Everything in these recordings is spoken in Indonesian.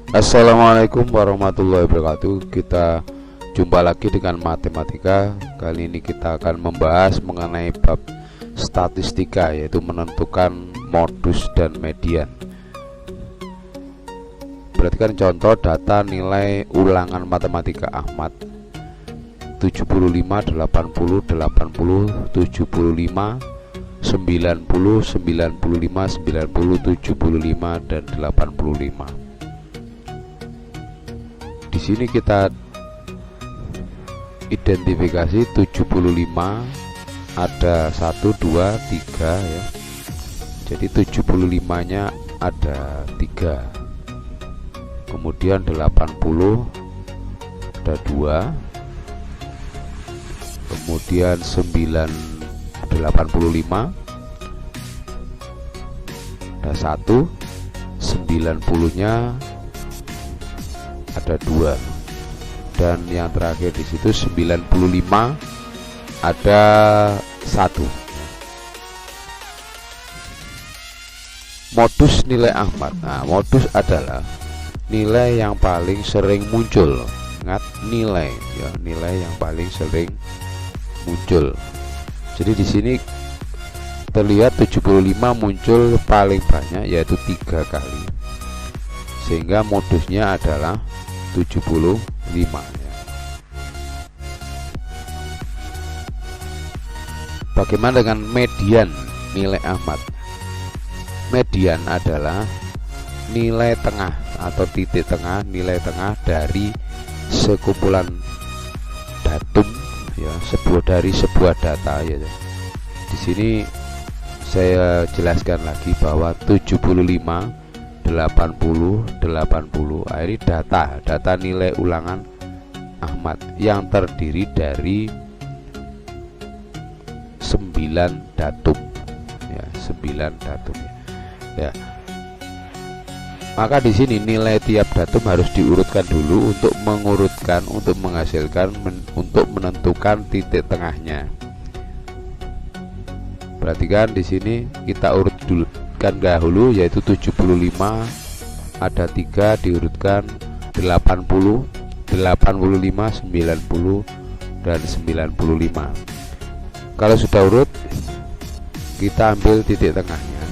Assalamualaikum warahmatullahi wabarakatuh. Kita jumpa lagi dengan matematika. Kali ini kita akan membahas mengenai bab statistika, yaitu menentukan modus dan median. Perhatikan contoh data nilai ulangan matematika Ahmad 75, 80, 80, 75, 90, 95, 90, 75, dan 85. Di sini kita identifikasi 75 ada 1, 2, 3 ya. Jadi 75-nya ada 3. Kemudian 80 ada 2. Kemudian 85 ada 1. 90-nya ada 2, dan yang terakhir di situ 95 ada 1. Modus nilai Ahmad. Nah, modus adalah nilai yang paling sering muncul. Ingat, nilai ya, nilai yang paling sering muncul. Jadi di sini terlihat 75 muncul paling banyak, yaitu 3 kali, sehingga modusnya adalah 75 ya. Bagaimana dengan median nilai Ahmad? Median adalah nilai tengah atau titik tengah, nilai tengah dari sekumpulan datum ya, dari sebuah data ya. Di sini saya jelaskan lagi bahwa 75, 80, 80 ini data nilai ulangan Ahmad yang terdiri dari 9 datum ya, 9 datum ya. Maka di sini nilai tiap datum harus diurutkan dulu untuk menghasilkan untuk menentukan titik tengahnya. Perhatikan di sini kita urut dulu dahulu, yaitu 75 ada 3 diurutkan 80, 85, 90, dan 95. Kalau sudah urut, kita ambil titik tengahnya.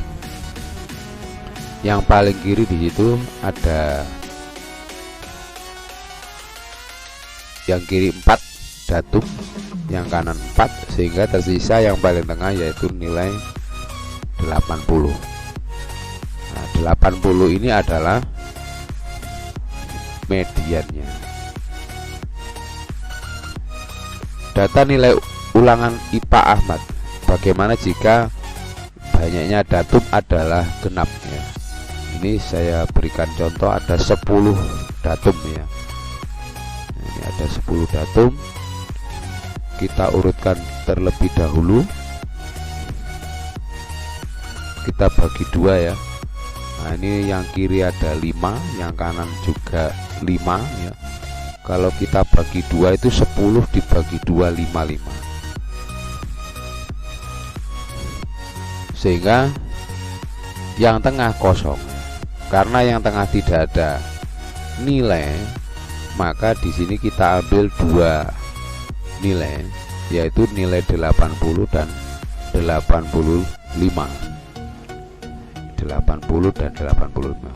Yang paling kiri di situ ada yang kiri 4 datum, yang kanan 4, sehingga tersisa yang paling tengah yaitu nilai 80. 80 ini adalah mediannya. Data nilai ulangan IPA Ahmad. Bagaimana jika banyaknya datum adalah genap ya? Ini saya berikan contoh, ada 10 datum ya. Ini ada 10 datum. Kita urutkan terlebih dahulu. Kita bagi 2 ya. Nah, ini yang kiri ada 5, yang kanan juga 5 ya. Kalau kita bagi 2 itu 10 dibagi 2, 55. Sehingga yang tengah kosong. Karena yang tengah tidak ada nilai, maka di sini kita ambil 2 nilai, yaitu nilai 80 dan 85. 80 dan 85.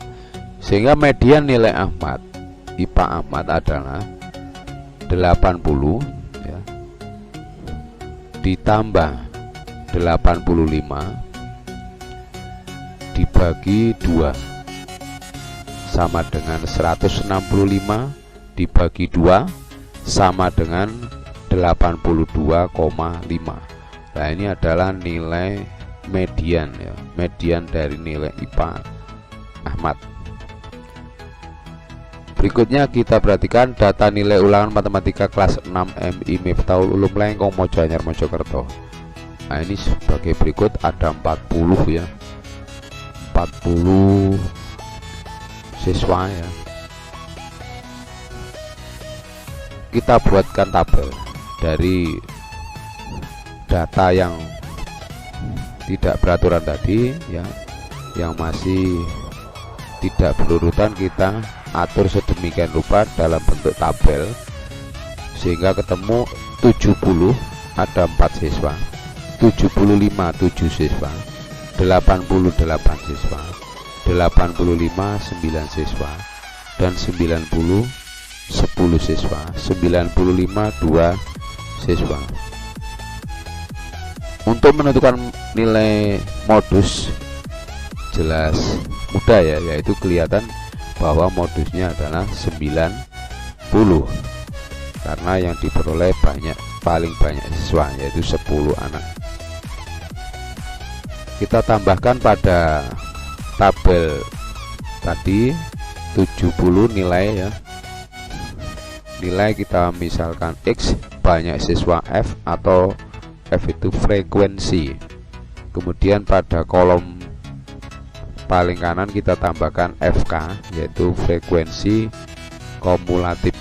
Sehingga median nilai Ahmad IPA Ahmad adalah 80 ya, ditambah 85 dibagi 2 sama dengan 165 dibagi 2 sama dengan 82,5. Nah, ini adalah nilai median ya, median dari nilai IPA Ahmad. Berikutnya kita perhatikan data nilai ulangan matematika kelas 6 MI Miftahul Ulum Lengkong Mojo Anyar Mojokerto. Nah, ini sebagai berikut, ada 40 ya, 40 siswa ya. Kita buatkan tabel dari data yang tidak beraturan tadi ya, yang masih tidak berurutan kita atur sedemikian rupa dalam bentuk tabel sehingga ketemu 70 ada 4 siswa, 75 7 siswa, 88 siswa, 85 9 siswa, dan 90 10 siswa, 95 2 siswa. Untuk menentukan nilai modus jelas mudah ya, yaitu kelihatan bahwa modusnya adalah 90 karena yang diperoleh paling banyak siswa, yaitu 10 anak. Kita tambahkan pada tabel tadi 70 nilai ya, nilai kita misalkan X banyak siswa F atau F itu frekuensi. Kemudian pada kolom paling kanan kita tambahkan FK, yaitu frekuensi kumulatif.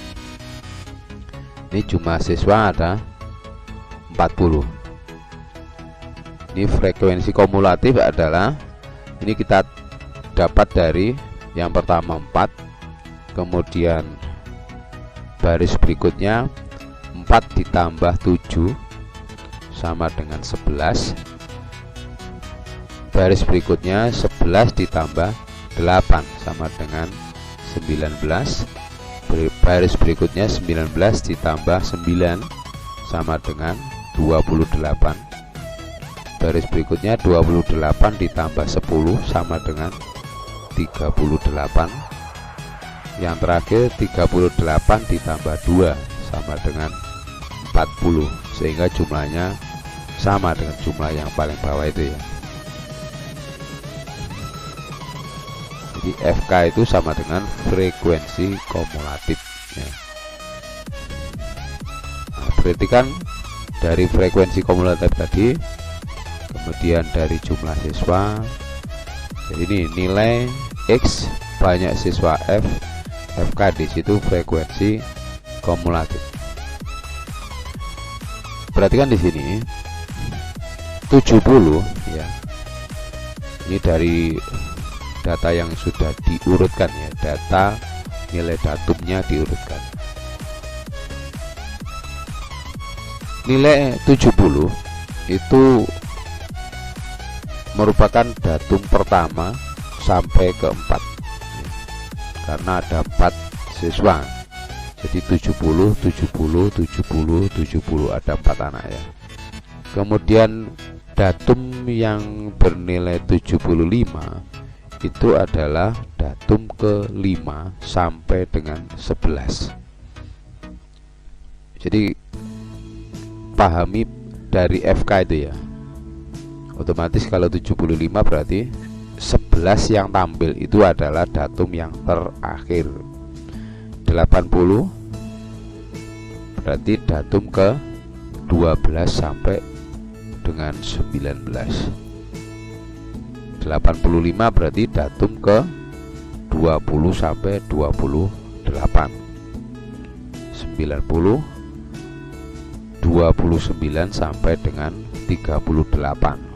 Ini jumlah siswa ada 40. Ini frekuensi kumulatif adalah, ini kita dapat dari yang pertama 4, kemudian baris berikutnya 4 ditambah 7 sama dengan 11, baris berikutnya 11 ditambah 8 sama dengan 19, baris berikutnya 19 ditambah 9 sama dengan 28, baris berikutnya 28 ditambah 10 sama dengan 38, yang terakhir 38 ditambah 2 sama dengan 40, sehingga jumlahnya sama dengan jumlah yang paling bawah itu ya. Jadi FK itu sama dengan frekuensi kumulatif ya. Nah, berarti kan dari frekuensi kumulatif tadi, kemudian dari jumlah siswa, jadi ini nilai X banyak siswa F, FK di situ frekuensi kumulatif. Perhatikan di sini 70 ya. Ini dari data yang sudah diurutkan ya, data nilai datumnya diurutkan. Nilai 70 itu merupakan datum pertama sampai ke 4 ya. Karena ada 4 siswa. Jadi 70 70 70 70 ada 4 anak ya. Kemudian datum yang bernilai 75 itu adalah datum ke-5 sampai dengan 11. Jadi pahami dari FK itu ya. Otomatis kalau 75 berarti 11 yang tampil itu adalah datum yang terakhir. 80 berarti datum ke 12 sampai dengan 19. 85 berarti datum ke 20 sampai 28. 90 29 sampai dengan 38.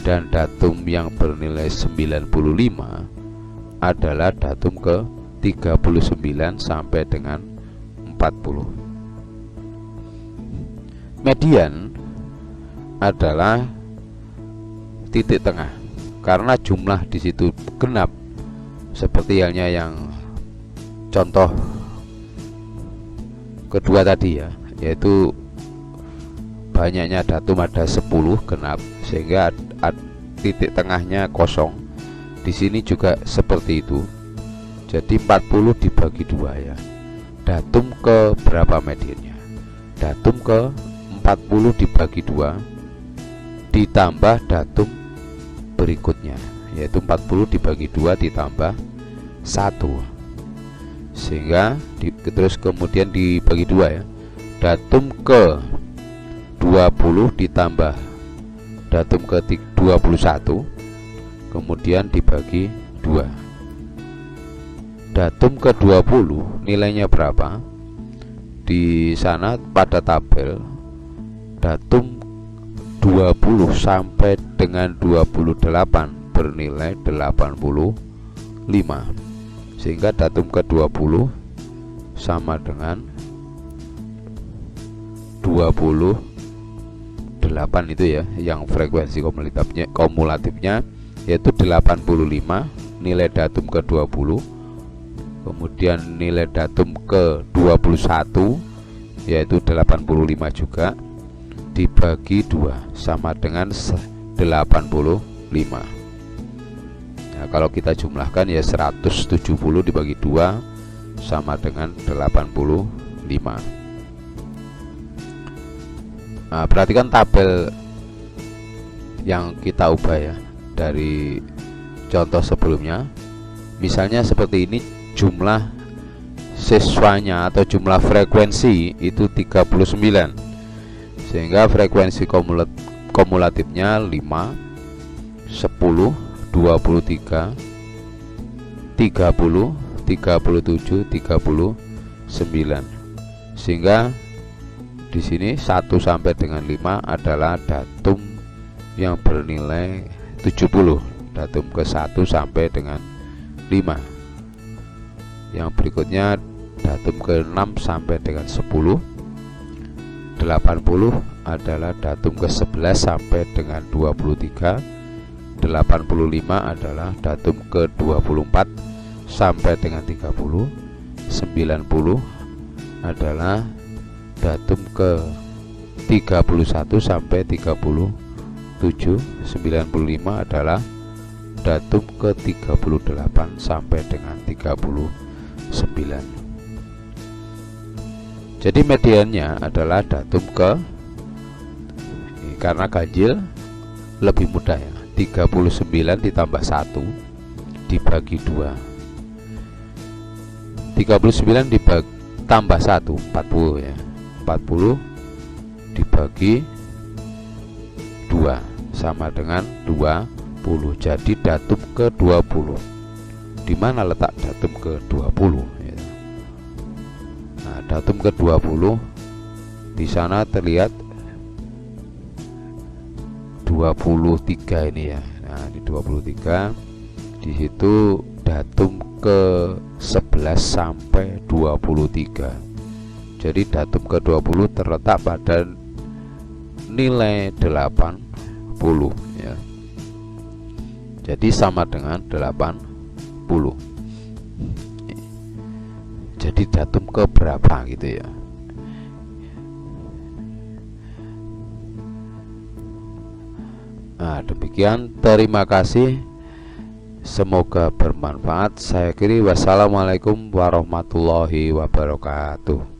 Dan datum yang bernilai 95 adalah datum ke 39 sampai dengan 40. Median adalah titik tengah karena jumlah di situ genap, seperti halnya yang contoh kedua tadi ya, yaitu banyaknya datum ada 10 genap sehingga titik tengahnya kosong. Di sini juga seperti itu. Jadi 40 dibagi 2 ya. Datum ke berapa mediannya? Datum ke 40 dibagi 2 ditambah datum berikutnya, yaitu 40 dibagi 2 ditambah 1, sehingga terus kemudian dibagi 2 ya. Datum ke 20 ditambah datum ke 21 kemudian dibagi 2. Datum ke 20 nilainya berapa? Di sana pada tabel datum 20 sampai dengan 28 bernilai 85. sehingga datum ke-20 sama dengan 28 itu ya, yang frekuensi kumulatifnya yaitu 85, nilai datum ke-20, kemudian nilai datum ke-21 yaitu 85 juga, dibagi 2 sama dengan 85. Nah, kalau kita jumlahkan ya 170 dibagi 2 sama dengan 85. Nah, perhatikan tabel yang kita ubah ya dari contoh sebelumnya. Misalnya seperti ini, jumlah siswanya atau jumlah frekuensi itu 39, sehingga frekuensi kumulatifnya 5, 10, 23, 30, 37, 39. Sehingga di sini 1 sampai dengan 5 adalah datum yang bernilai 70, datum ke-1 sampai dengan 5. Yang berikutnya datum ke-6 sampai dengan 10. 80 adalah datum ke-11 sampai dengan 23. 85 adalah datum ke-24 sampai dengan 30. 90 adalah datum ke-31 sampai 37. 95 adalah datum ke-38 sampai dengan 39. Jadi mediannya adalah datum karena ganjil lebih mudah ya, 39 ditambah 1 dibagi 2. 39 tambah 1 40 ya, 40 dibagi 2 sama dengan 20. Jadi datum ke-20. Di mana letak datum ke-20 ya. Nah, datum ke-20 di sana terlihat 23 ini ya. Nah, di 23 di situ datum ke-11 sampai 23. Jadi datum ke-20 terletak pada nilai 80 ya. Jadi sama dengan 80. Jadi datum ke berapa gitu ya. Nah, demikian, terima kasih, semoga bermanfaat. Saya akhiri, wassalamualaikum warahmatullahi wabarakatuh.